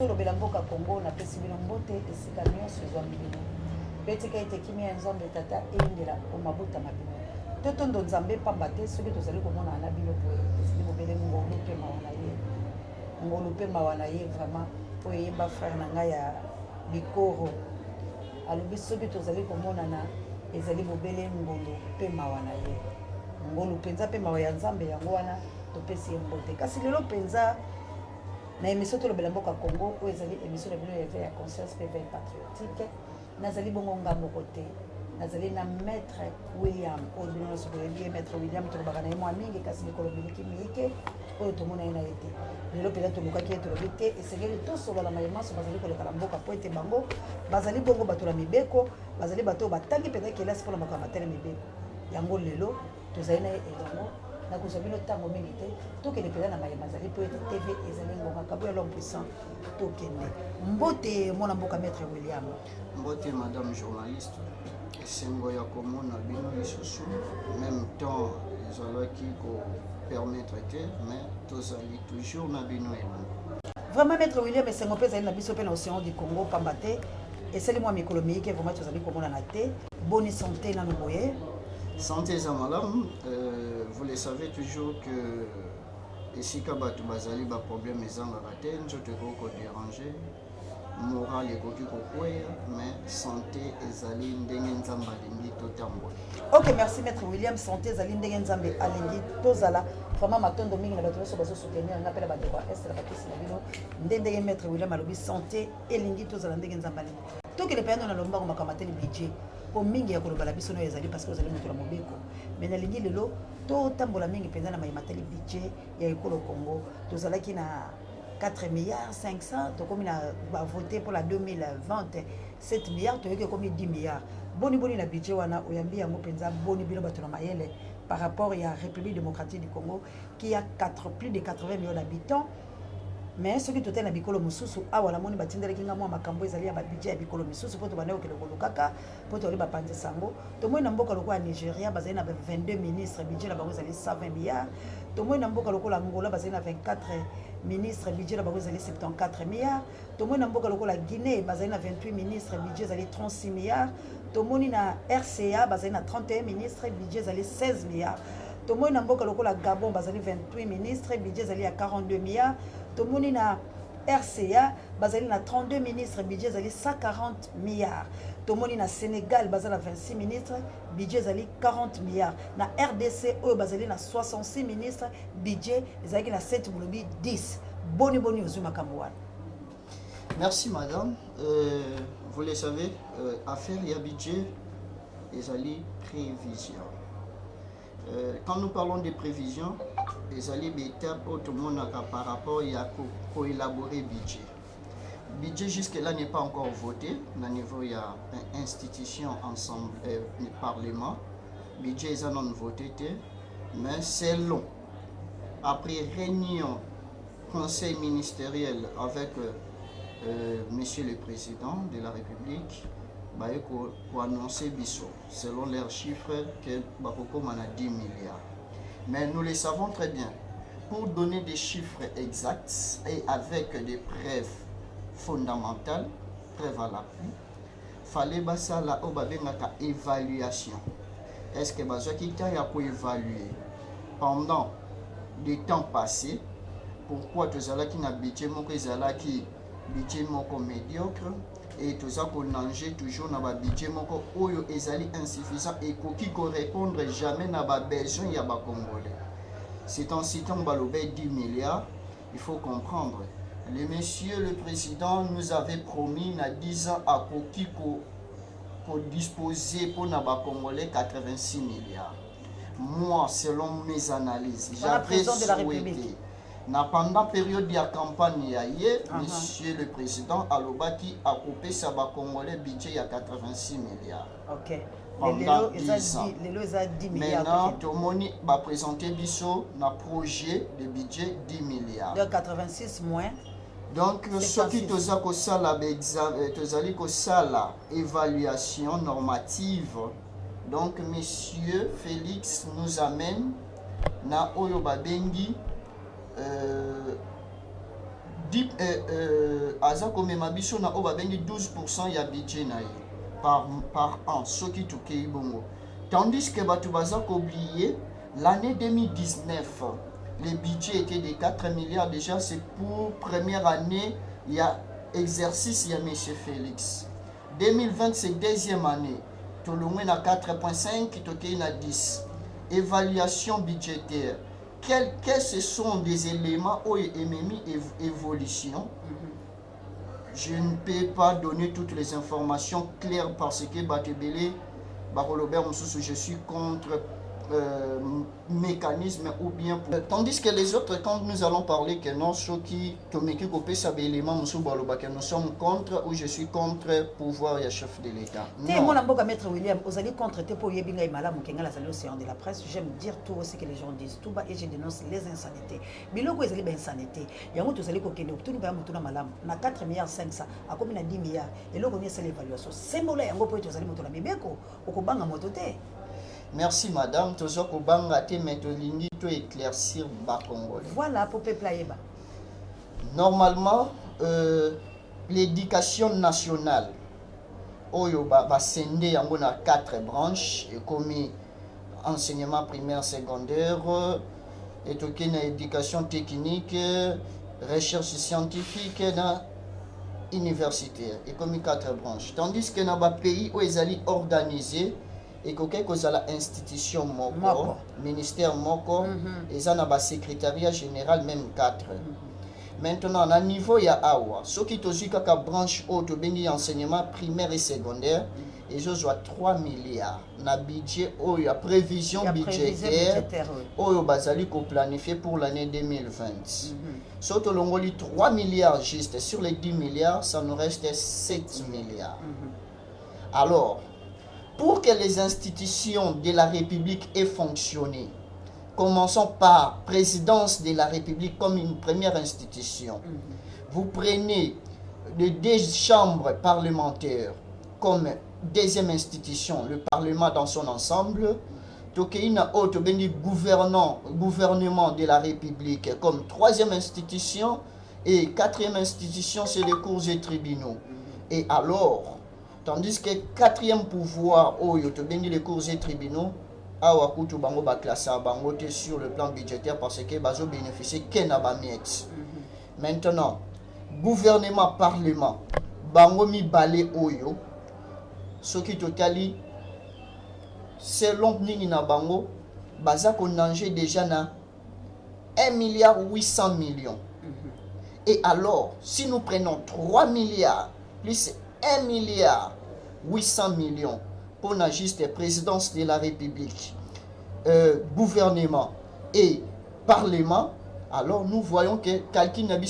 lobela mboka Congo na pesi bino mbote esika nyonso ezwami bino betika ete kimia nzambe tata eyindela omabuta mabino totondo nzambe pamba te soki tozali komona na bino boye esili bobele ngolu mpe mawa na ye ngolu mpe mawa na ye vraiment oyo eyeba frère na ngai ya bikoro alobi soki tozali komonana ezali bobele ngolu mpe mawa na ye ngolu mpenza mpe mawa ya nzambe yango wana topesi ye mbote kasi lelo mpenza na émission tolobela mboka Congo oyo ezali émission na bino ya éveil ya conscience mpe éveil patriotique nazali bongo ngambo kote nazali na maître William oyo bino nyonso boyebi ye maître William tolobaka na ye mwa mingi kasi mikolo miliki miyike oyo tomona ye na ye te lelo mpenza tolukaki ye tolobi te esengeli tosolola mayemaso bazali koleka na mboka po ete bango bazali bongo bato na mibeko bazali bato oyo batangi mpenza kelasi mpona makambo matele mibeko yango lelo tozali na ye elongo nakozwa bino ntango mingi te tokende mpenza na mayema azali po ete tv ezali ngonga kabo ya l'homme puissant tokende mbote mwana mboka maître William. Mbote madame journaliste esengo ya komona bino lisusu même temps ezalaki kopermettre te mais tozali toujours na bino elongo. Vraiment maître William esengo mpe ezali na biso mpe na océan du Congo pamba te esali mwa mikolo miyike vraiment tozali komonana te boni santé nano boye. Santé Zamalam, vous le savez toujours que ici Kabatu Bazali ba problème les angaraten, je te ko déranger, moral et koki kokwea, mais santé ezali ndenge nzamba lingi totambo. OK, merci maître William, santé ezali ndenge nzambe alingi tozala vraiment matondo mingi na bato so bazo soutenir na pela bato ba est la bakisi na bino ndenge maître William alobi santé elingi tozala ndenge nzamba lingi. Tokele payano na lomba ko makamateli budget. Po mingi ya koloba la biso no ezali parce que ozali moto na mobeko mais na lingi lelo to tambola mingi penza na mayimateli budget ya ekolo Congo tozalaki na 4 milliards 500 to komi na ba voter pour la 2020 7 milliards to yeke komi 10 milliards boni na budget wana oyambi yango penza boni bilo bato na mayele par rapport à République démocratique du Congo qui a plus de 80 millions d'habitants. Mais ce qui est na bikolo mususu awa la moni batindela kinga mwa makambo ezali ya budget ya bikolo mususu poto bana okele kolukaka poto liba panze sango to moi na mboka lokwa Nigeria bazali na 22 ministres budget la bango ezali 120 milliards to moi na mboka lokwa Angola bazali na 24 ministres budget la bango ezali 74 milliards to moi na mboka lokwa Guinée bazali na 28 ministres budget ezali 36 milliards to moni na RCA bazali na 31 ministres budget ezali 16 milliards to moi na mboka lokwa Gabon bazali 28 ministres budget ezali ya 42 milliards. Tomoni na RCA bazali na 32 ministres budget zali 140 milliards. Tomoni na Sénégal bazali na 26 ministres budget zali 40 milliards. Na RDC oyo bazali na 66 ministres budget zali na 7 bolobi 10. Boni ozuma kamwana. Merci madame. Vous le savez, affaire ya budget ezali prévision. Quand nous parlons de prévisions, les alliés d'étape tout le monde par rapport à élaborer budget. Budget jusque-là n'est pas encore voté. Au niveau il y a une institution ensemble, le Parlement. Budget est non voté, mais c'est long. Après réunion conseil ministériel avec Monsieur le Président de la République, pour annoncer Bissot, selon leurs chiffres, que Bakoko a 10 milliards. Mais nous le savons très bien, pour donner des chiffres exacts et avec des preuves fondamentales, preuves à l'appui, il fallait une évaluation. Est-ce que Bazakita a pu évaluer pendant des temps passés pourquoi tous les qui n'habitent qui budget médiocre et tout ça qu'on mange toujours dans le budget moko oyo ezali insuffisant et qui correspondre jamais na ba besoin ya ba congolais. C'est en citant balobé 10 milliards, il faut comprendre. Le monsieur le président nous avait promis na 10 ans à Kokiko pour disposer pour na ba congolais 86 milliards. Moi selon mes analyses, j'avais souhaité pendant la période de la campagne, monsieur le président Alobaki a coupé sa congolais budget à 86 milliards. Ok. Pendant 10 ans. Maintenant, tout le monde va présenter un projet de budget 10 milliards. De 86 moins. Donc, ce qui est la évaluation normative. Donc, monsieur Félix nous amène na Oyo Babengi aza komema biso na oyo babengi 12% ya budget na ye par an soki tokei bongo, tandis que bato baza koblier l'année 2019 le budget était de 4 milliards déjà. C'est pour première année il y a exercice il y a monsieur Félix. 2020 c'est deuxième année tolongwe na 4.5 tokei na 10. Évaluation budgétaire, quels ce sont des éléments où MMI évolution. Je ne peux pas donner toutes les informations claires parce que Batebele, Barolobert Moussou, je suis contre mécanisme ou bien pour... Tandis que les autres, quand nous allons parler que non, ceux qui tomeki kopé ça élément Moussou Baloba que nous sommes contre ou je suis contre pouvoir et chef de l'État. Non. Mon amboka maître William, vous allez contre te pour yebinga et malam kenga la salle océan de la presse. J'aime dire tout aussi que les gens disent tout bas et je dénonce les insanités. Biloko ezali ba insanité. Yango to zali ko kende tout ba mutuna malam na 4 milliards 500 akomi na 10 milliards. Et loko ni c'est l'évaluation. Symbole yango po to zali mutuna mibeko okobanga moto te. Merci madame, toujours au bangate mais to lingi to éclaircir ba Congolais. Voilà pour peuple aïba. Normalement l'éducation nationale oyo ba sende yango na 4 branches et comme enseignement primaire secondaire et toke na éducation technique, recherche scientifique na universitaire et comme 4 branches, tandis que na ba pays où ezali organisé et que la institution moko, ministère moko, et ça na ba secrétariat général même 4. Maintenant, à niveau ya awa, ce qui tozi kaka branche auto bengi enseignement primaire et secondaire, et je vois 3 milliards na budget ou ya prévision budgétaire ou bazali ko planifié pour l'année 2020. Surtout longoli 3 milliards juste sur les 10 milliards, ça nous reste 7 milliards. Alors, pour que les institutions de la République aient fonctionné, commençons par présidence de la République comme une première institution. Vous prenez les 2 chambres parlementaires comme deuxième institution, le Parlement dans son ensemble. Tokeina Otobendi gouvernement de la République comme 3e institution et 4e institution, c'est les cours et tribunaux. Et alors, tandis que 4e pouvoir, les cours et tribunaux, awakutu bango ba classe bango sur le plan budgétaire parce que bazo bénéficier kena ba miette. Maintenant, gouvernement parlement, bango mi balé oyo, ce qui totali selon nini na bango, baza ko danger déjà na 1 milliard 800 millions. Et alors, si nous prenons 3 milliards plus 1 milliard 800 millions pour la juste présidence de la République, gouvernement et parlement, alors nous voyons que calcul n'a pas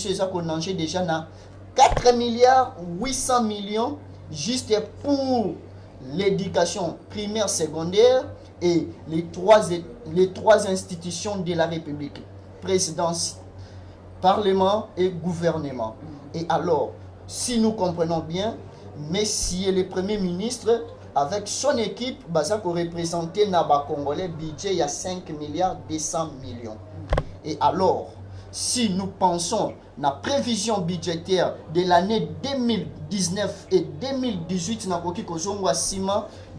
déjà na 4 milliards 800 millions juste pour l'éducation primaire secondaire et les trois institutions de la République, présidence, parlement et gouvernement. Et alors, si nous comprenons bien, Messieurs le Premier ministre, avec son équipe, Bazako représenté Naba Congolais, budget il y a 5 milliards 200 millions. Et alors, si nous pensons à la prévision budgétaire de l'année 2019 et 2018,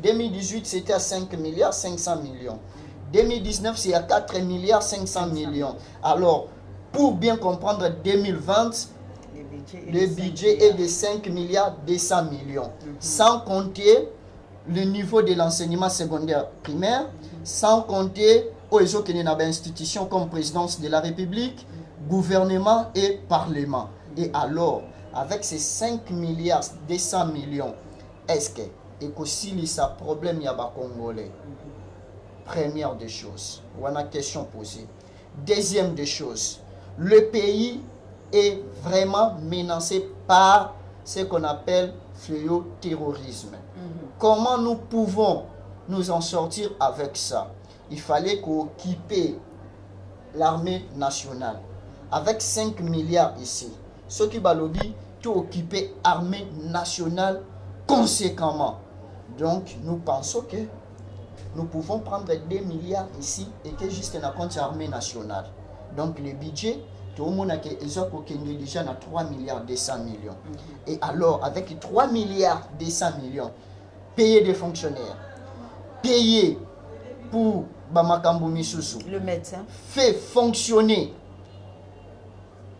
2018 c'était à 5 milliards 500 millions. 2019 c'est à 4 milliards 500 millions. Alors, pour bien comprendre 2020, le budget est de 5 milliards 200 millions, sans compter le niveau de l'enseignement secondaire primaire, sans compter aux institutions comme présidence de la République, gouvernement et parlement. Et alors, avec ces 5 milliards 200 millions, est-ce que il y a un problème Congolais? Première des choses, on a une question posée. Deuxième des choses, le pays est vraiment menacé par ce qu'on appelle fléau terrorisme. Comment nous pouvons nous en sortir avec ça? Il fallait qu'occuper l'armée nationale avec 5 milliards ici. Ce qui va lobby, tout occuper l'armée nationale conséquemment. Donc nous pensons que nous pouvons prendre 2 milliards ici et que juste un compte armée nationale. Donc le budget, tout le monde a déjà 3 milliards 200 millions. Et alors, avec 3 milliards 200 millions, payer des fonctionnaires, payer pour Bamakambo Misusu, le médecin, fait fonctionner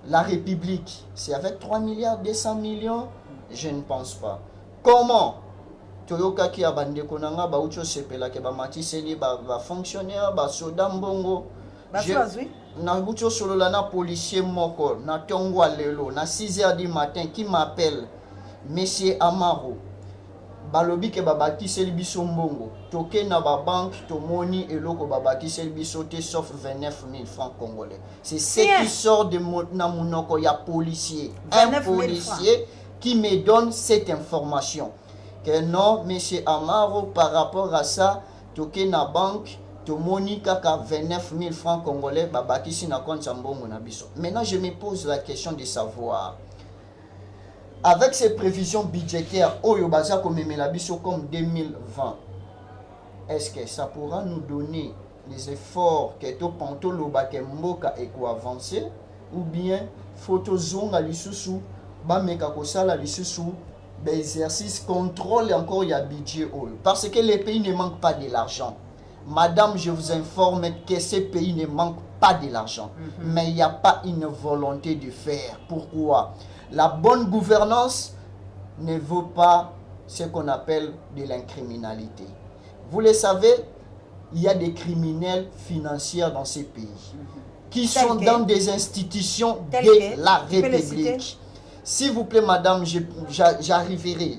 la République, c'est avec 3 milliards 200 millions? Je ne pense pas. Comment Toyoka ki abande konanga ba ucho sepela ke ba matiseli ba fonctionnaire ba soda mbongo na ucho solo la na policier moko na tongwa lelo na 6h du matin qui m'appelle monsieur Amaro balobi ke babatiseli biso mbongo toke na ba banque tomoni eloko babatiseli biso te sauf 29 000 francs congolais. C'est ce qui sort de na munoko ya policier, un policier qui me donne cette information. Que non, monsieur Amaro, par rapport à ça, toke na banque, tomoni kaka 29 000 francs congolais, babakisi na compte mbongo na biso. Maintenant, je me pose la question de savoir, avec ces prévisions budgétaires, Oyo Baza Komemela biso comme 2020, est-ce que ça pourra nous donner les efforts que to panto lobake mboka et ko avancer, ou bien photo zonga lisusu ba meka ko sala lisusu exercice contrôle encore il y a budget parce que les pays ne manquent pas de l'argent. Madame, je vous informe que ces pays ne manquent pas de l'argent, mais il n'y a pas une volonté de faire. Pourquoi? La bonne gouvernance ne vaut pas ce qu'on appelle de l'incriminalité. Vous le savez, il y a des criminels financiers dans ces pays qui sont dans des institutions de la République. S'il vous plaît, madame, j'arriverai.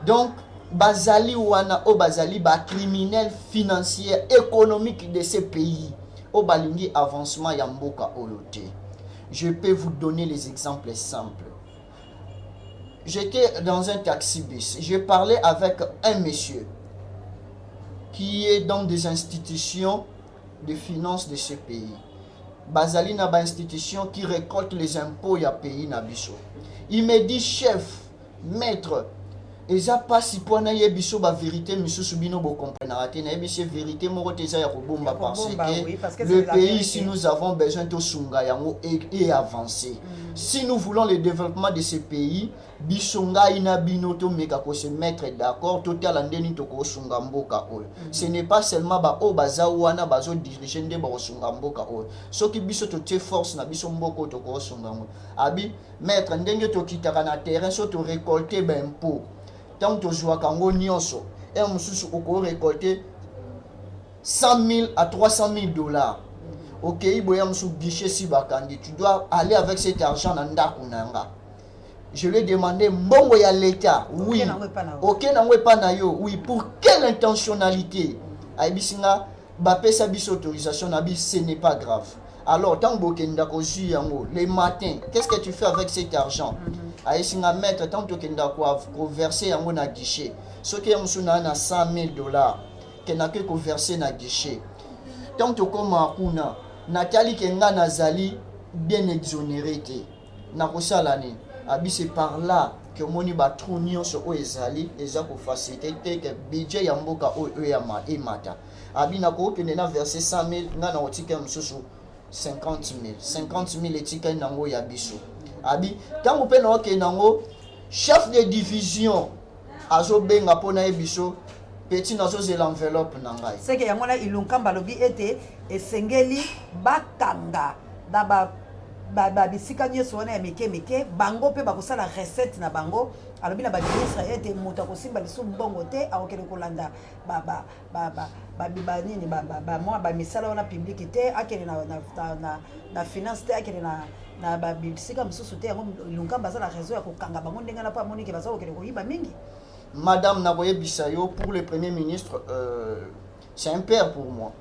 Donc, Bazali Wana o Bazali, criminel financier, économique de ces pays. Au Balingi avancement Yamboka Olote. Je peux vous donner les exemples simples. J'étais dans un taxi-bus. Je parlais avec un monsieur qui est dans des institutions de finances de ce pays. Bazali na ba institution qui récolte les impôts ya pays na biso. Il me dit, chef, maître, eza pasi pona yebiso ba vérité misusu bino bo comprendre te na yebiso vérité moko teza ya kobomba parce que le pays si nous avons besoin de sunga yango et avancer. Si nous voulons le développement de ce pays, bisonga ina binoto meka ko se mettre d'accord total andeni to ko sunga mboka ol. Ce n'est pas seulement ba o baza wana bazo diriger nde ba sunga mboka ol. Soki biso to te force na biso mboko to ko sunga ngo. Abi maître ndenge to kitaka na terrain so to récolter ben impôt. Tant que tu as nyonso et on peut récolter 100 000 à 300 000 dollars. Ok, tu dois aller avec cet argent dans Ndakunanga. Je lui ai demandé, mbongo ya l'État, oui. Ok, oui, pour quelle intentionnalité? Aibisinga, bapesa bis autorisation, ce n'est pas grave. Alors, tant que les matins, qu'est-ce que tu fais avec cet argent? Aibisinga mettre, tant que tu as verser un guichet. Ce qui est 100 000 dollars, qui n'a que verser un guichet. Tant que comme Akuna, Nathalie Kenga Nazali, bien exonéré. Nakosalani. Abi c'est par là que moni ba trunion sur Oezali et ça pour faciliter que budget yamboka oyama et mata. Abi nako que na verser 100 000 ngana otika msusu 50 000. 50 000 etika nango ya biso. Abi tango pe na ke nango chef de division azo benga pona ebiso petit nazo ze l'enveloppe nangai. C'est que yango na ilunkamba lobi ete esengeli bakanga daba bisika nyonso wana ya mike bango pe bakosala recette na bango alobi na baministre ete moto akosimba lisu mbongo te akokende kolanda nini bamisala wana publique te akende na finance te akende na babisika mosusu te yango lunkamba aza na réseau ya kokanga bango ndenge na po amonike baza kokende koyiba mingi. Madame Naboye Bissayo, pour le Premier ministre, c'est un père pour moi.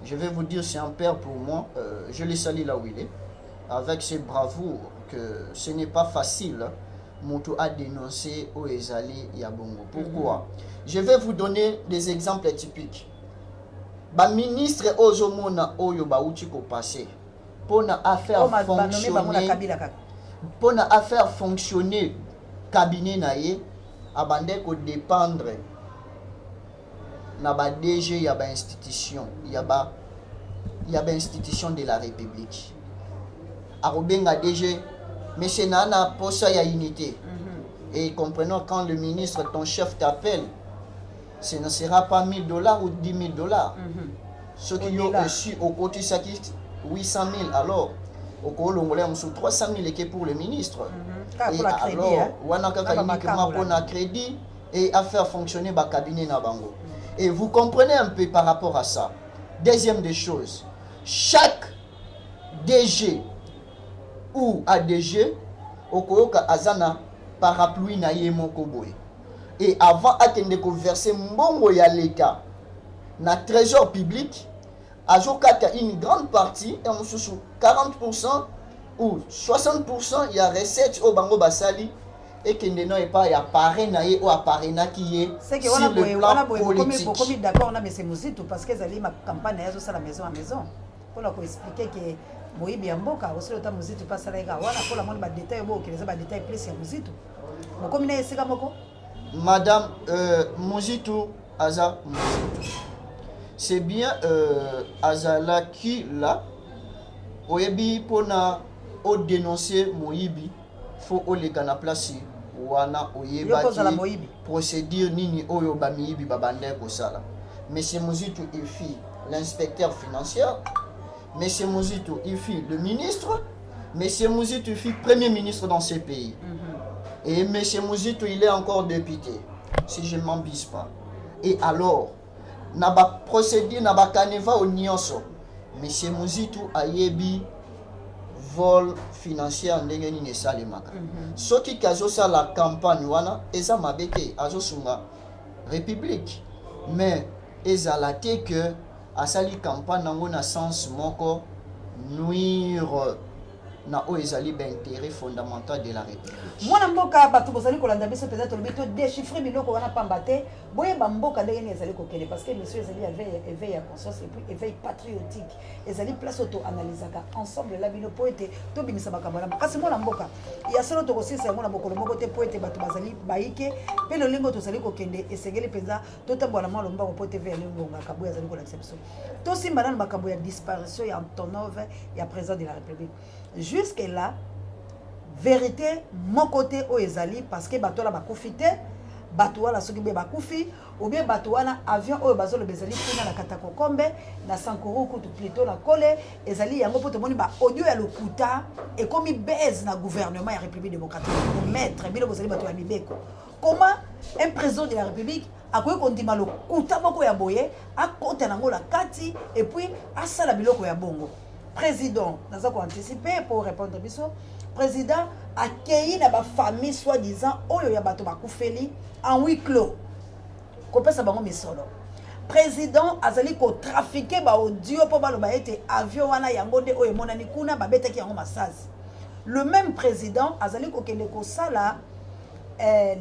Je vais vous dire, c'est un père pour moi. Je le salue là où il est. Avec ses bravoures, que ce n'est pas facile, Moutou a dénoncé au Ezali Yabongo. Pourquoi? Je vais vous donner des exemples typiques. Ba ministre Ozomona Oyo Baouti ko passé pour na faire fonctionner cabinet naie abandé ko dépendre na ba DG ya ba institution ya ba institution de la République. Arobenga DG, mais c'est Nana pour ça il y a unité. Et comprenons quand le ministre, ton chef t'appelle, ce ne sera pas $1000 ou $10,000. Ceux qui ont reçu au côté ça qui 800 000 alors au Congolais on 300 000 et pour le ministre. Et alors on a uniquement pour un crédit et à faire fonctionner le cabinet Nabango. Et vous comprenez un peu par rapport à ça. Deuxième des choses, chaque DG ou ADG au Koyoka Azana parapluie na yemoko boy. Et avant attendre que verser mbongo ya l'État na trésor public, azokata une grande partie et on sous 40% ou 60% il y a recettes au bango basali et que ne non pas ya paré na ye ou appareil na qui est sur le plan politique. Beaucoup d'accord on a monsieur Muzito parce que zali ma campagne ya zo la maison à maison pour leur expliquer que Moïbi Amboka aussi le temps Muzito passe là wana pour la monde ba détail bo que les ba détail plus ya Muzito. Moko mina esika moko Madame Muzito Aza Muzito. C'est bien Azala qui là oyebi pona o dénoncer Moïbi faut o le kana place wana oyeba ki procédure nini oyo ba Moïbi babande ko sala. Monsieur Muzito il fit l'inspecteur financier, Monsieur Muzito il fit le ministre, Monsieur Muzito il fit premier ministre dans ce pays. Et Monsieur Muzito il est encore député si je ne m'embise pas. Et alors naba procédure naba kaneva au nyonso Monsieur Muzito ayebi vol financier ndenge nini salemaka soki kazo sa la campagne wana eza mabete azo sunga république mais ezala te que asali campagne nango na sens moko nuire na o ezali ba intérêt fondamental de la république. Mwana mboka bato bozali kolanda biso peut-être le bito déchiffrer biloko wana pambate boye ba mboka ndenge ni ezali kokele parce que monsieur ezali éveil à conscience et puis éveil patriotique ezali place auto analysaka ensemble la bino poete to bimisa bakambala kasi mwana mboka ya solo to kosisa mwana bokolo moko te poete bato bazali baike pe le lingo to zali kokende esengeli penza to tambola mwana mboka poete ve lingonga kabuya zali kolakisa biso to simba na makambo ya disparition ya Antonov ya président de la République. Jusque là, vérité, mon côté au ezali parce que bateau la bakufite, bateau la soki be bakufi, ou bien bateau na avion au bazo le bezali kuna na katako kombe, na sankuru kutu plutôt na kole, ezali yango poto moni ba audio ya lokuta et comme baise na gouvernement ya République démocratique pour mettre bilo bozali bateau ya mibeko. Comment un président de la République a quoi qu'on dit malo kuta moko ya boye, a kota nango la kati et puis a sala biloko ya bongo. Président, nous avons anticipé pour répondre à biso. Président a accueilli la famille soi-disant oyo ya bato bakufeli en huis clos. Kopé sa bango misolo. Président azali ko trafiquer ba audio po baloba ete avion wana yango nde oyo monani kuna ba betaki yango masasi. Le même président azali ko kende ko sala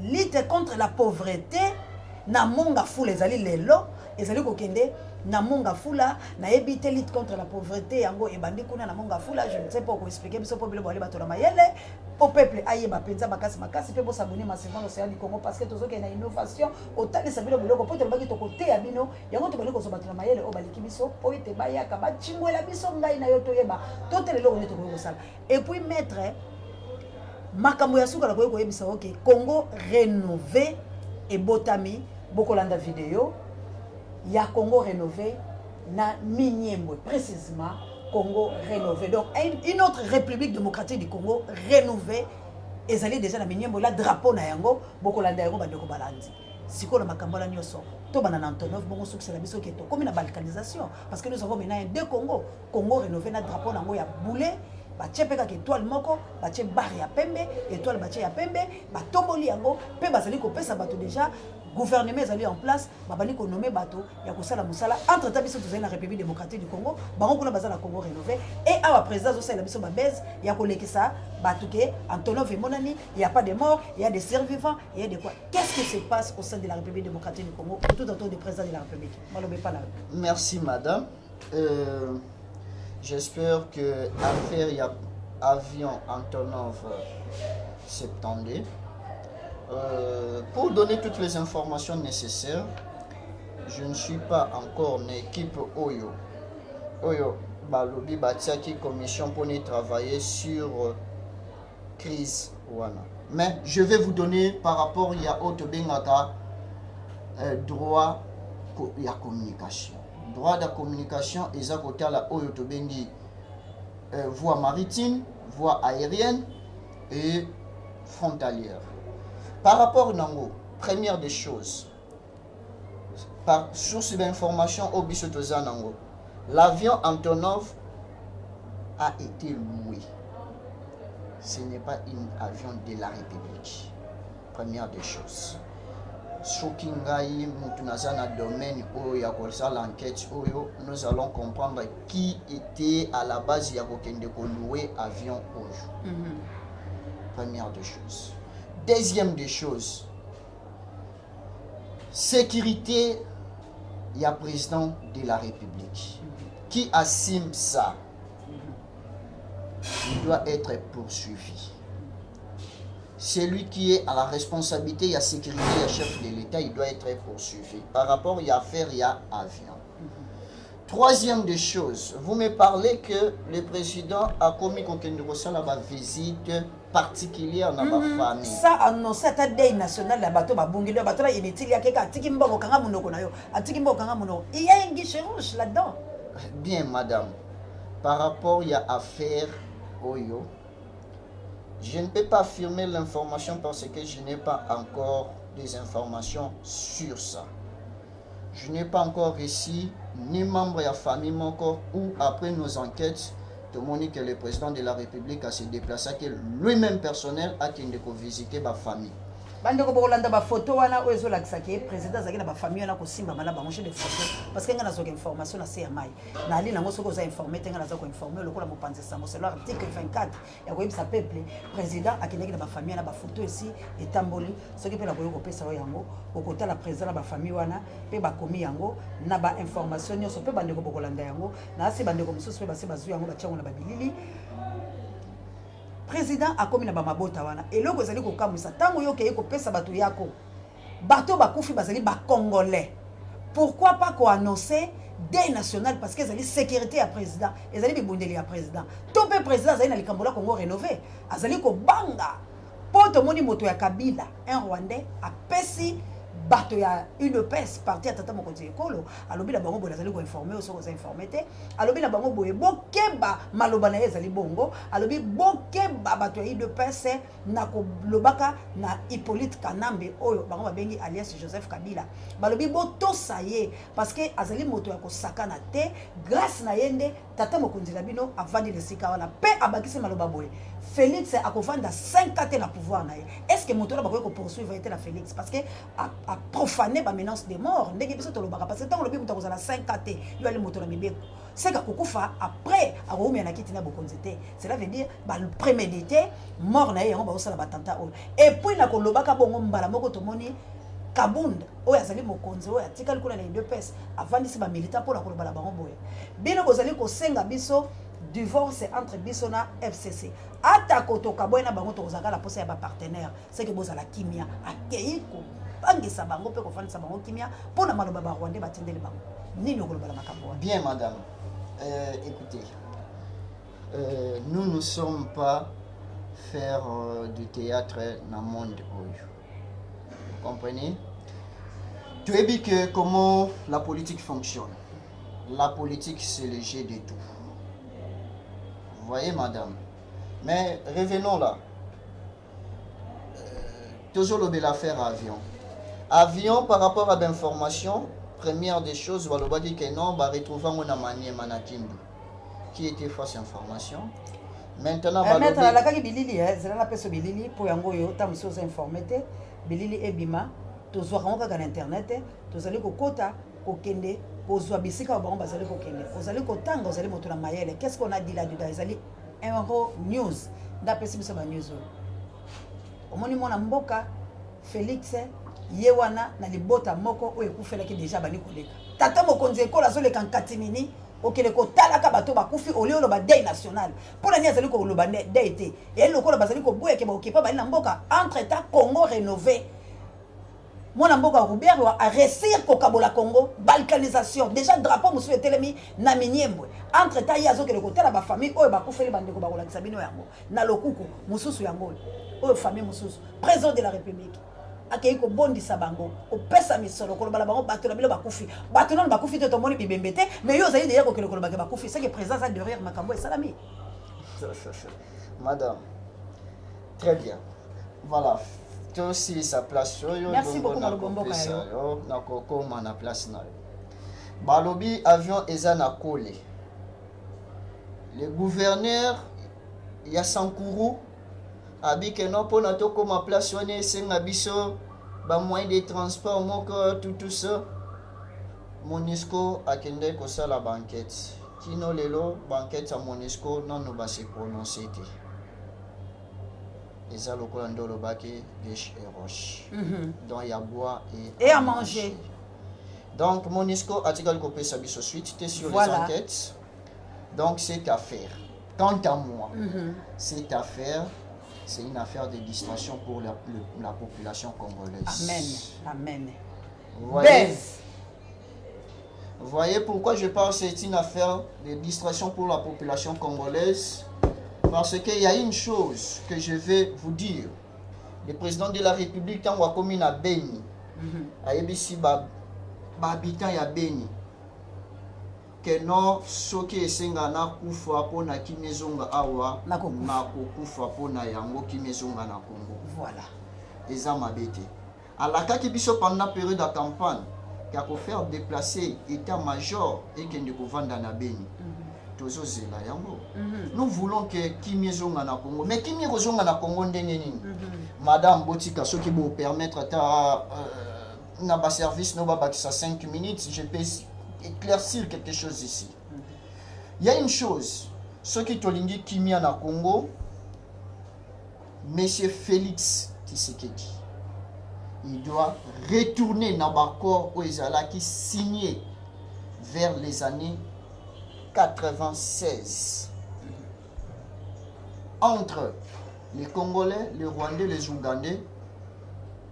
lutte contre la pauvreté na monga fou les ali lelo ezali ko kende na monga fula na ebite lutte contre la pauvreté yango ebandi kuna na monga fula je ne sais pas comment expliquer biso po bilo bale bato na mayele po peuple ayeba penza makasi pe bo saboni massivement l'océan du Congo parce que tozoke na innovation otali sabilo biloko po to baki to côté ya bino yango to bali ko so bato na mayele o baliki biso po ite bayaka ba chingwela biso ngai na yo to yeba to tele lo ne to ko sala et puis maître makambo ya suka la ko yebisa OK Congo rénové et botami bokolanda vidéo ya Congo rénové na Miniembwe précisément Congo rénové donc une autre république démocratique du Congo rénovée ezali déjà na Miniembwe la drapeau na yango bokolanda yango bandeko balandi sikola makambo la nyoso to banana Antonov bongo succès la biso keto comme na balkanisation parce que nous avons maintenant deux Congo Congo rénové na drapeau nango ya boulet ba tchepeka ke étoile moko ba tche barre ya pembe étoile ba tche ya pembe ba tomboli yango pe bazali ko pesa bato déjà gouvernement est en place, babani ko nommé bateau, ya ko sala musala entre tabiso tous la République démocratique du Congo, bango kuna bazala Congo rénové et à la présidence aussi la biso babez, ya ko lekisa batuke Antonov et Monani, il y a pas de morts, il y a des survivants, il y a des quoi. Qu'est-ce qui se passe au sein de la République démocratique du Congo tout autour du président de la République? Merci madame. J'espère que l'affaire y a avion Antonov septembre. Pour donner toutes les informations nécessaires, je ne suis pas encore une équipe Oyo. Oyo, balobi batiaki commission pour y travailler sur crise wana. Mais je vais vous donner par rapport il y a autre bengaka droit il y a communication. Droit de communication eza côté la oyo to bengi voie maritime, voie aérienne et frontalière. Par rapport nango, première des choses, par source d'information au bisotoza nango, l'avion Antonov a été loué. Ce n'est pas un avion de la République. Première des choses. Sokingai Mutunazana domaine où il y a l'enquête, nous allons comprendre qui était à la base de louer avion aujourd'hui. Première des choses. Deuxième des choses, sécurité, il y a président de la République qui assume ça. Il doit être poursuivi. Celui qui est à la responsabilité, il y a sécurité, il y a chef de l'État, il doit être poursuivi. Par rapport, il y a affaire, il y a avion. Troisième des choses, vous me parlez que le président a commis la visite particulière dans ma famille. Ça annoncé à deuil national la bateau ba bungi la bateau inutile ya keka tiki mboko kanga munoko na yo atiki mboko kanga munoko il y a un guichet rouge là-dedans. Bien madame, par rapport il y a affaire Oyo, je ne peux pas affirmer l'information parce que je n'ai pas encore des informations sur ça. Je n'ai pas encore reçu ni membre de la famille encore ou après nos enquêtes de que le président de la République a se déplacé, que lui-même personnel a visité ma famille. Bande ko bolanda ba photo wana ozo laksaki président zaki na ba famille na ko simba mala ba des photos parce que ngana zo information na CMI na ali na ngo soko za informer tenga na za ko informer lokola mo panze sa mo c'est l'article 24 ya ko yebisa peuple président akendeki na ba famille na ba photo ici etamboli soki pe na ko pesa yango okota la président na ba famille wana pe ba komi yango na ba information nyoso pe bande ko bolanda yango na asi bande ko mususu pe ba se bazu yango ba tchango na ba bilili. Président a commis na mabota wana eloko ezali ko kamwisa tango yo ke ko pesa bato yako bato bakufi bazali ba congolais. Pourquoi pas ko annoncer deuil national parce que ezali sécurité ya président ezali bibundeli ya président to pe président azali na likambo la Congo rénové azali ko banga poto moni moto ya Kabila un Rwandais a pesi bato ya UDPS parti à tata mokonzi ekolo alobi na bango boye azali ko informer so ko za informer te alobi na bango boye bokeba maloba na ezali bongo alobi bokeba bato ya UDPS na ko lobaka na Hippolyte Kanambe oyo bango babengi alias Joseph Kabila balobi botosa ye parce que azali moto ya ko sakana te grâce na yende tata mokonzi na bino avandi le sika wana pe abakisi maloba boye Félix a kovanda 5 ans na pouvoir na ye est-ce que moto na bako ko poursuivre était la Félix parce que a profané ba menace de mort ndenge biso to lobaka parce que tant lobi muta kozala 5 ans yo ali moto na mibeko c'est ka kokufa après a roumia na kiti na bokonzi te cela veut dire ba prémédité mort na ye yango ba osala batanta oyo et puis na ko lobaka bongo mbala moko to moni Kabunda oyo azali mokonzi oyo atikali kuna na UDPS avandisi ba militant pour la kolobala bango boye bino kozali ko senga biso divorce entre biso na FCC ata kotoka boye na bango to kozaka la posa ya ba partenaire c'est que bozala kimia akeiko bangisa bango pe ko fandisa bango kimia pona maloba ba Rwandais batindeli bango nini okolobala makambo. Bien madame, écoutez, nous ne sommes pas faire du théâtre dans le monde. Vous comprenez? Tu as dit que comment la politique fonctionne. La politique, c'est le jeu de tout. Vous voyez, madame? Mais revenons là. Toujours l'affaire avion. Avion, par rapport à l'information, première des choses, on va dire que non, on va retrouver mon manier Manakindu, qui était fausse information. Maintenant, maître la kaki bilili c'est là la personne bilili pour yango yo ta muso informé bilili ebima tozwa rango kaka na internet tozali kokota kokende kozwa bisika bango bazali kokende ozali kotanga ozali moto na mayele qu'est-ce qu'on a dit là-dedans ezali Euro News d'après biso ba news omoni mona mboka Félix yewana na libota moko oyo ekufelaki déjà bani koleka tata mokonzi ekola azoleka nkatimini okele kotalaka bato bakufi olio loba deuil national pona ni azali ko loba deuil te et lokola bazali ko boya ke ba okipa bali na mboka entre temps Congo rénové mwana mboka Robert a réussir kokabola Congo balkanisation déjà drapeau musu etelemi na Miniembwe entre temps yazo ke le côté la ba famille oyo bakufeli bandeko bakolakisa bino yango na lokuku mususu yango oyo famille mususu président de la République akei ko bondisa bango opesa misolo kolobala bango bato na bilo bakufi bato non bakufi te tomoni bibembe te mais yo zali déjà ko ke kolobaka bakufi c'est que présence derrière makambo esalami. Madame, très bien, voilà. Aussi sa place. Merci beaucoup na lobombo kayo. Na koko na place na. Balobi avion eza na kole. Le gouverneur ya Sankuru abi que non pona to comme place on senga biso ba moyen de transport moko tout ça. Monisco akende ko sala banquette. Kino lelo banquette à Monisco non no ba se prononcer te. Les allocolando le baquet, riche et roche. Donc il y a bois et à manger. Donc Monisco a dit que ça biso suite, tu es sur les enquêtes. Donc c'est affaire. Quant à moi, cette affaire, c'est une affaire de distraction pour la population congolaise. Amen. Amen. Vous voyez pourquoi je parle c'est une affaire de distraction pour la population congolaise? Parce qu'il y a une chose que je vais vous dire. Le président de la République, quand on a commis à Beni, à Ebisi, habitant à Beni, que non, ce qui est senga na kufa po na kimezonga awa, na kufa po na yango kimezonga na Congo. Voilà. Eza mabete. À la kaki biso pendant la période de campagne, qui a faire déplacer état-major et qui ne peut vendre na Beni. Nous voulons que Kimi Zonga na Congo. Mais Kimi Zonga na Congo ndengeni. Madame Botika, ce qui vous permettre na ba service no ba 5 minutes, je peux éclaircir quelque chose ici. Il y a une chose, ce qui tolingi Kimi na Congo, Monsieur Félix Tshisekedi, il doit retourner dans l'accord où il a signé vers les années 96 entre les Congolais, les Rwandais, les Ougandais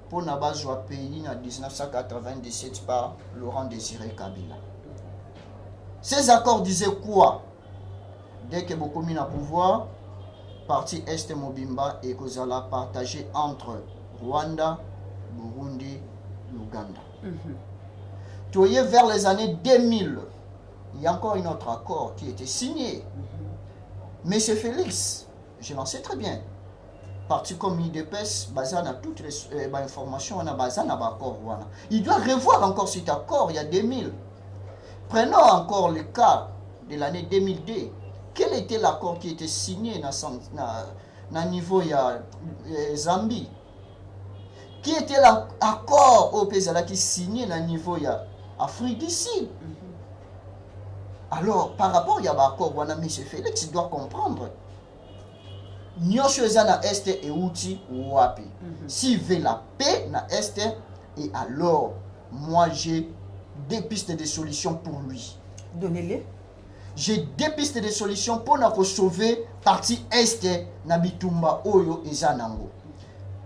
pour n'avoir pays en 1997 par Laurent Désiré Kabila. Ces accords disaient quoi? Dès que beaucoup mis à pouvoir, parti Est Mobimba et Kozala partagé entre Rwanda, Burundi, l'Ouganda. Tu voyais vers les années 2000. Il y a encore un autre accord qui a été signé. Monsieur Félix, je l'en sais très bien. Parti comme IDPS, basé sur toutes les informations, on a basé sur l'accord. Il doit revoir encore cet accord il y a 2000. Prenons encore le cas de l'année 2002. Quel était l'accord qui a été signé à niveau de Zambie? Qui était l'accord au pays qui signé à niveau de l'Afrique du Sud? Alors, par rapport à l'accord, M. Félix doit comprendre. Nous sommes à l'Est et outil wapi. S'il veut la paix na Est, et alors, moi j'ai des pistes de solutions pour lui. Donnez-les. J'ai des pistes de solutions pour nous sauver partie Est na Bitumba Oyo et Zanango.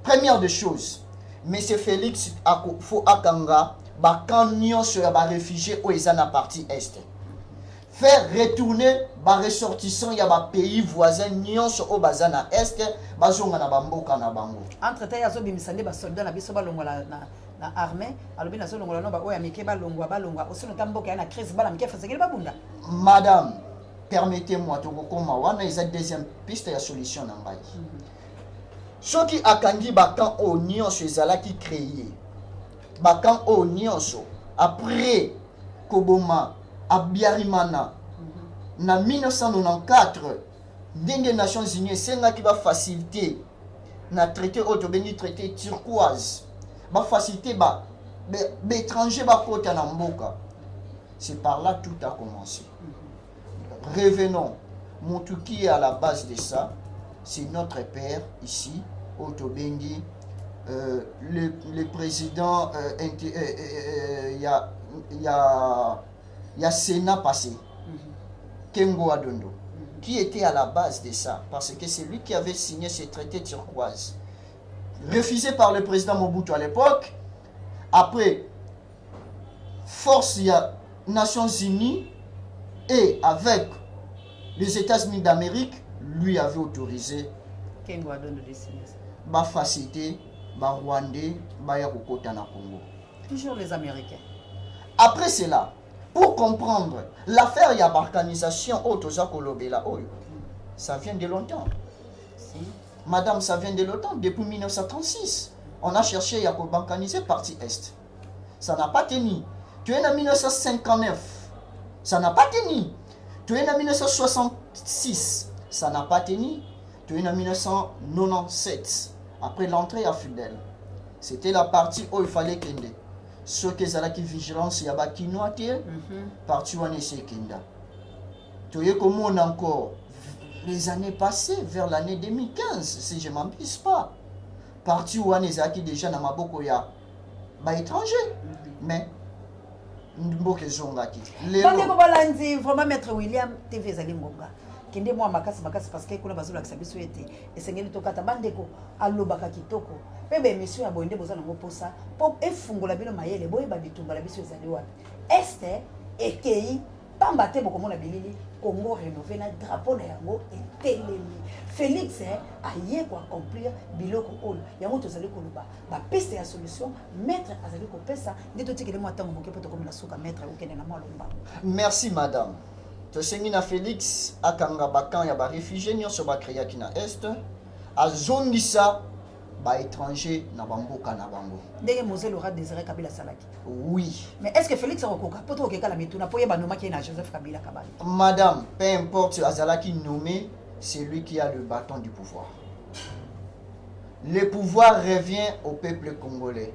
Première des choses, M. Félix faut akanga bakan nyon sur les réfugiés ou ils na partie Est. Faire retourner les ressortissants il y a des pays voisins nyon sur au bazana Est bazonga na bamboka na bango. Entre temps yazo bimisande ba soldats na biso balongola na armée alobi na solongola no ba oya mike balongwa aussi no tamboka na crise bala mike fasengeli babunda. Madame, permettez-moi de koma wana isa deuxième piste ya solution na ngai. Ce qui akangi bakan o nyonso ezala qui créé. Bakan o nyonso après Koboma Abiyarimana na 1994 des Nations Unies senga qui va faciliter na traité autobeni traité turquoise va faciliter ba étranger ba kota na mboka. C'est par là tout a commencé. Revenons, Montouki est à la base de ça, c'est notre père ici Otobengi, le président il y a Sénat passé, Kengo Adondo, qui était à la base de ça, parce que c'est lui qui avait signé ce traité turquoise, refusé par le président Mobutu à l'époque, après force des Nations Unies et avec les États-Unis d'Amérique, lui avait autorisé ma facilité, ma Rwandais, ma Yarokota na Congo. Toujours les Américains. Après cela, pour comprendre l'affaire ya balkanisation ça vient de longtemps. Si. Madame, ça vient de longtemps, depuis 1936. On a cherché à balkaniser partie Est. Ça n'a pas tenu. Tu es en 1959. Ça n'a pas tenu. Tu es en 1966. Ça n'a pas tenu. Tu es en 1997. Après l'entrée à Fidel. C'était la partie où il fallait qu'il y ait. Ceux qui ont la vigilance, il y a des Kinois, partie où on est Kenda. Tu es comme on encore. Les années passées, vers l'année 2015, si je ne m'abuse pas. Parti où on est déjà dans Maboko ya étranger. Mais Mboke Zongaki. Bandeko balandi vraiment maître William TV zali ngonga. Kende moi makasi parce que kuna bazula kisabiso ete esengeli tokata bandeko alobaka kitoko. Pebe monsieur ya bonde bozana ngo posa po efungola bino mayele boye ba bitumba la biso ezali wapi. Este ekei pamba te boko mona bilili Congo rénové na drapeau na yango etelemi. Félix aye ko accomplir biloko olo. Yango tozali koloba ba piste ya solution maître azali ko pesa ndeto tikele mo atango moke poto komina suka maître okende na mo lomba. Merci madame. Tosengina Félix akanga bakan ya ba réfugié nyonso ba créa ki na est azongisa ba étranger na bamboka na bango. Ndenge Mosé Laura Désiré Kabila salaki. Oui. Mais est-ce que Félix Rokoka peut être la mituna pour yeba noma qui na Joseph Kabila Kabali? Madame, peu importe azalaki nommé, c'est lui qui a le bâton du pouvoir. Le pouvoir revient au peuple congolais.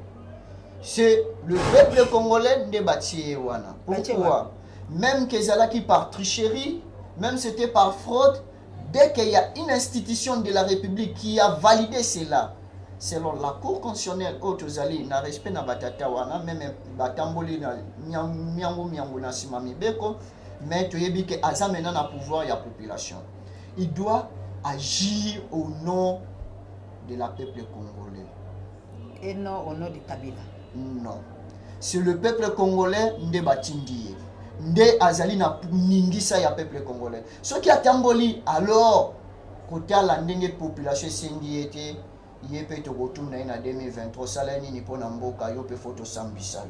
C'est le peuple congolais de bâti wana. Pourquoi? Même que zalaki par tricherie, même c'était par fraude, dès qu'il y a une institution de la République qui a validé cela, selon la Cour constitutionnelle, Otozali, na respect na batata wana, même batamboli na miango na simami beko, mais tu yebi que azamena na pouvoir ya population. Il doit agir au nom de la peuple congolais. Et non au nom de Kabila. Non. C'est le peuple congolais nde batindie. Nde azali na ningisa ya peuple congolais. Ce qui a tamboli alors côté la ndenge population sengi était yepe to retourne na 2023 salani ni pona mboka yo pe photo sambisa.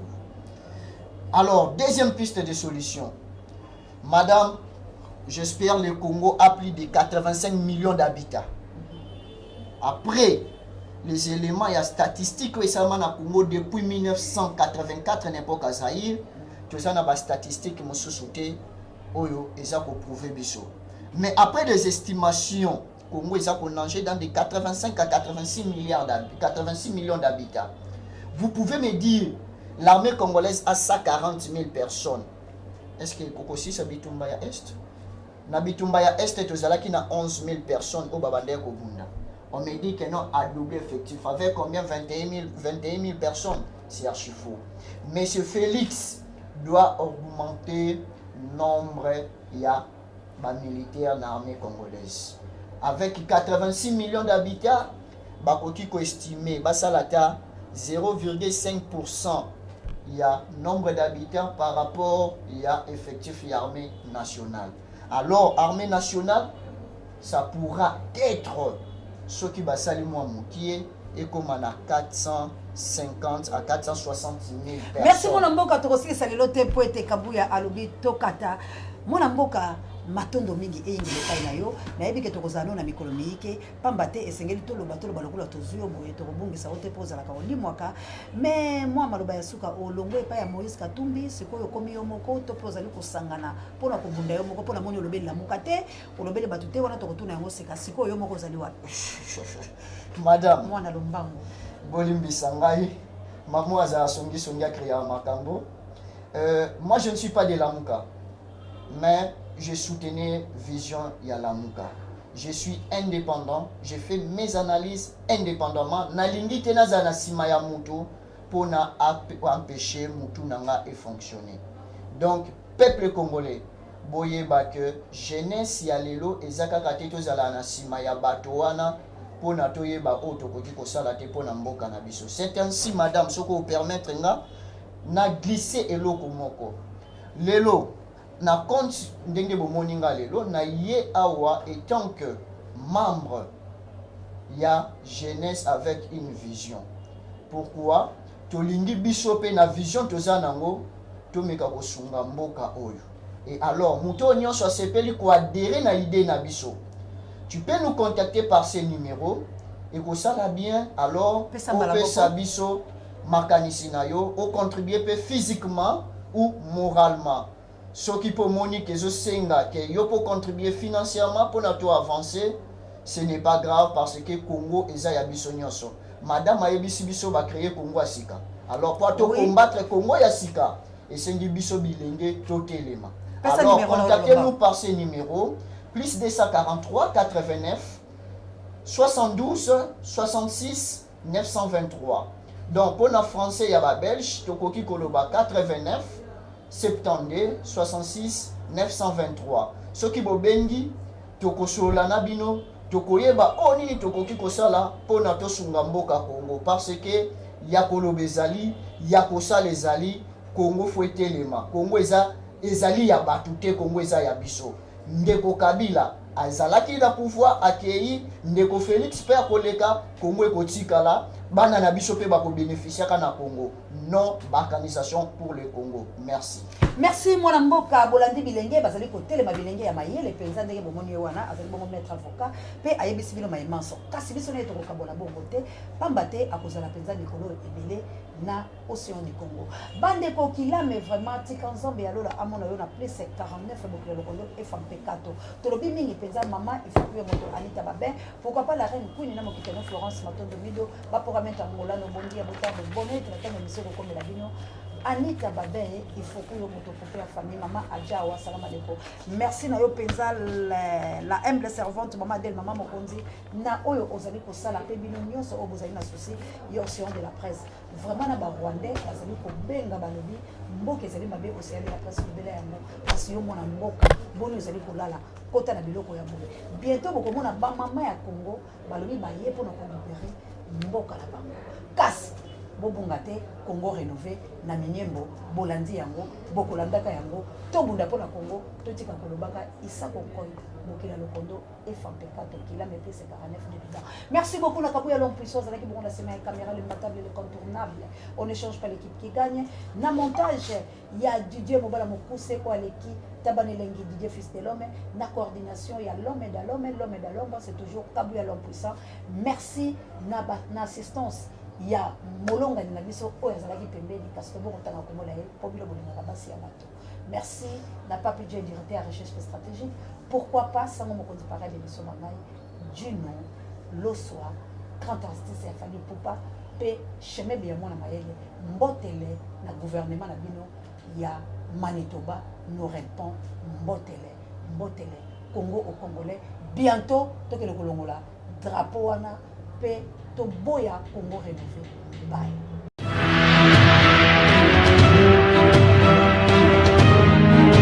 Alors deuxième piste de solution. Madame, j'espère le Congo a plus de 85 millions d'habitants. Après les éléments et les statistiques que ça na Congo depuis 1984 n'importe quoi Zaïre, tout ça na ba statistiques mo sous-souté oyo eza ko prouver biso. Mais après les estimations Congo est danger dans des 85 à 86 millions d'habitants. Vous pouvez me dire, l'armée congolaise a 140 000 personnes. Est-ce que Kokosi sa Bitumbaya Est? Na Bitumbaya Est, tozalaki na 11 000 personnes au Babandé Kobunda. On me dit que non, à double effectif. Avec combien? 21 000 personnes. C'est archi faux. Monsieur Félix doit augmenter le nombre de militaires dans l'armée congolaise. Avec 86 millions d'habitants, Bakoki ko estimé, Basalata 0,5%. Il y a nombre d'habitants par rapport il y a effectif et armée nationale. Alors, armée nationale, ça pourra être ce qui va saluer moi Moukié et comme on a 450 à 460 000 personnes. Merci mon mboka tokosi salelo te poete kabuya alobi tokata. Mon mboka matondo mingi eyingile kai na yo na yebi ke tokozana na mikolo miike pamba te esengeli to loba lokola tozuyo boye tokobungisa ote pozala ka olimwaka mais moi maloba ya suka olongo epa ya Moïse Katumbi sikoyo komi yo moko to pozali kosangana pona kobunda yo moko pona moni olobeli la mukate olobeli batute wana tokotuna yango seka sikoyo yo moko zali wapi? Madame moi na lombango bolimbisa ngai maman azala songi a créé makambo. Moi je ne suis pas de la Muka, mais je soutenais Vision Yalamuka. Je suis indépendant, je fais mes analyses indépendamment. Nalingi tena zana sima ya mutu pour empêcher mutu nanga et fonctionner. Donc peuple congolais, boye ba que jeunesse ya lelo ezaka kateto zala na sima ya bato wana pour na toyeba auto koki ko sala te pour na mboka na biso. C'est ainsi madame ce que vous permettre nga na glisser eloko moko. Lelo na compte ndenge bomoni nga lelo na ye awa étant que membre ya jeunesse avec une vision. Pourquoi tolingi biso pe na vision toza nango tomeka kosunga mboka oyo. Et alors muto nyonso asepeli ko adhérer na idée na biso. Tu peux nous contacter par ces numéros et que ça va bien alors on peut sabiso makanisi na yo ou contribuer physiquement ou moralement. Ce qui peut monique que je senga que yo peut contribuer financièrement pour notre avancer, ce n'est pas grave parce que Congo eza ya biso nyonso. Madame ayebisi biso ba créer Congo asika. Alors pour to combattre Congo ya sika et sengi biso bilenge totelema. Alors contactez-nous par ces numéros plus 243 89 72 66 923. Donc pour nos français il y a ba belge tokoki koloba 89 72 66 923. Ce qui bobengi tokosola na bino tokoyeba onini tokoki kosala pona tosunga mboka Congo parce que ya kolobezali ya kosala ezali Congo faut etelema. Congo ezali ya batute, Congo eza ya biso. Ndeko Kabila azalaki na pouvoir accueillir ndeko Félix Père koleka Congo ekotikala bana na biso pe bako bénéficier na Congo. Non balkanisation pour le Congo. Merci. Merci mwana mboka bolandi bilenge bazali ko telema bilenge ya mayele penza ndenge bomoni wana azali bongo maître avocat pe ayebisi bino mayemanso kasi biso ne to kabola bongo te pamba te akozala penza likolo ebele na océan du Congo. Bande ko kilame vraiment tika nzombe ya lola amona yo na plus 49 bokelo lokondo et femme pekato. Tolobi mingi penza maman il faut que moto Anita Babin pourquoi pas la reine Queen na mokiteno Florence Matondo Mido ba pour mettre ngola no bondi ya botambo bonnet la tane mission ko komela bino Anita Babin, il faut que vous vous la famille, maman Adjawa, salam alaikum. Merci na yo penza la humble servante, maman Del, maman Mokonzi, na oyo ozali ko sala pe bino nyonso o bozali na souci yo océan de la presse. Vraiment na ba Rwandais, azali ko benga balobi, mboka ezali mabe océan de la presse bela yango. Parce yo mona mboka, boni ozali ko lala, kota na biloko ya bobe. Bientôt boko mona ba mama ya Congo, balobi ba ye pona ko libérer mboka la bango. Kasi bobungate Congo rénové na minyembo bolandi yango bokolandaka yango tobunda pona Congo totika kolobaka isako koy bokila lokondo et fampekato kila mepe 49 débutant. Merci beaucoup na kabuya long puissance avec bon la semaine caméra le matable le contournable. On ne change pas l'équipe qui gagne. Na montage il y a Didier Mobala Mokuse ko aleki Tabane Lengi Didier fils de l'homme na coordination il y a l'homme et de l'homme c'est toujours kabuya long puissant. Merci na assistance il y a molonga na biso oyo azalaki pembeni kasi tobo kotanga komola ye po bilo bolingaka basi ya bato. Merci na papi Dieu directeur à recherche stratégique. Pourquoi pas sango mokonzi parade biso bangai Juno Loswa grand artiste ya famille Poupa pe chemin bien mona mayele mbotele na gouvernement na bino ya Manitoba nous répond mbotele Congo au Congolais bientôt tokele kolongola drapeau wana pe to boya Congo rénové. Bye.